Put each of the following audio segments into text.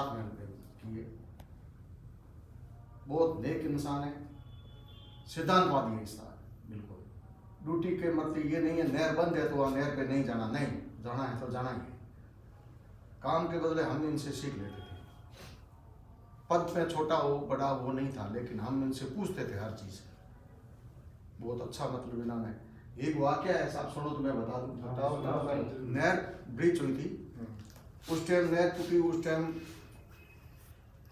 किए, बहुत नेक इंसान है, सिद्धांतवादी है इंसान बिल्कुल। ड्यूटी के मतलब ये नहीं है नहर बंद है तो वहाँ नहर पे नहीं जाना, नहीं जाना है तो जाना ही है। काम के बदले हम इनसे सीख लेते थे, पद में छोटा हो बड़ा वो नहीं था, लेकिन हम इनसे पूछते थे हर चीज़। बहुत अच्छा मतलब इन्होंने एक वाक्य है, आप सुनो तो मैं बता दूँ। नहर ब्रिज हुई थी, उस टाइम नहर टूटी, उस टाइम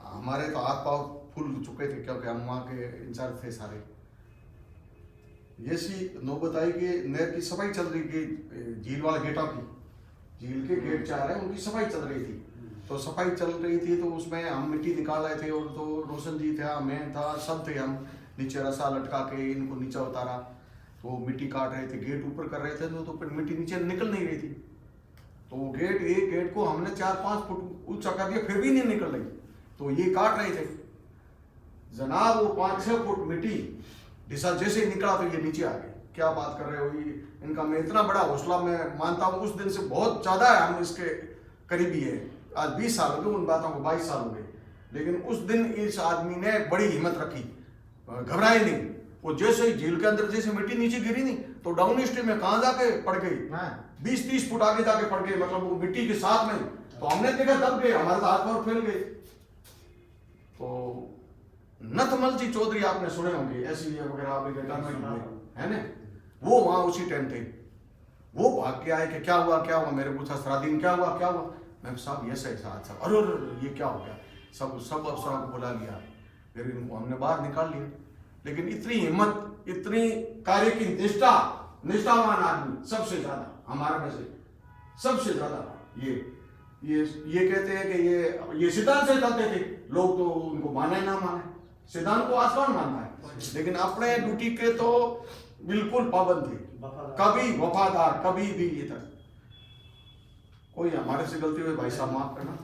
हमारे तो हाथ पाँव फूल चुके थे क्योंकि हम वहाँ के इंचार्ज थे सारे। ऐसी नौबत आई कि नहर की सफाई चल रही थी, झील वाले गेटों की, झील के गेट 4 है उनकी सफाई चल रही थी। तो सफाई चल रही थी तो उसमें हम मिट्टी निकाल रहे थे, और तो रोशन जी था, मैं था, सब थे। हम नीचे रस्सा लटका के इनको नीचे उतारा, तो मिट्टी काट रहे थे, गेट ऊपर कर रहे थे तो फिर मिट्टी नीचे निकल नहीं रही थी। तो गेट एक गेट को हमने 4-5 फुट ऊंचा कर दिया, फिर भी नहीं निकल रही, तो ये काट रहे थे जनाब। वो 5-6 फुट मिट्टी डिसा जैसे ही निकला तो ये नीचे आ गए। क्या बात कर रहे हो, ये इनका मैं इतना बड़ा हौसला मैं मानता हूँ। उस दिन से बहुत ज्यादा है, हम इसके करीबी है। आज 20 साल हो गए उन बातों को, 22 साल हो गए, लेकिन उस दिन इस आदमी ने बड़ी हिम्मत रखी, घबराए नहीं। वो जैसे ही झील के अंदर जैसे मिट्टी नीचे गिरी नहीं तो डाउन स्ट्रीम में कहाँ जाके पड़ गई, 20-30 फुट आगे जाके पड़ गई, मतलब वो मिट्टी के साथ में। तो हमने देखा दब गए, हमारे हाथ पांव फैल गए। तो नथमल जी चौधरी आपने सुने होंगे, ऐसी वगैरह है ना, वो वहां उसी टाइम थे। वो भाग के आए कि क्या हुआ क्या हुआ, मेरे पूछा सरादीन क्या हुआ क्या हुआ। मैं साहब ये सही साहब, अरे ये क्या हो गया, सब अफसरों को बुला लिया, फिर इनको हमने बाहर निकाल लिया। लेकिन इतनी हिम्मत, इतनी कार्य की निष्ठा, निष्ठावान आदमी सबसे ज्यादा हमारे में से सबसे ज्यादा ये कहते हैं कि ये सिद्धांत से चलते थे। लोग तो उनको माने ना माने, सिद्धांत को आसमान मानता है, लेकिन अपने ड्यूटी के तो बिल्कुल पाबंद थे, कभी वफादार, कभी भी। ये तक कोई हमारे से गलती हुई भाई साहब माफ करना।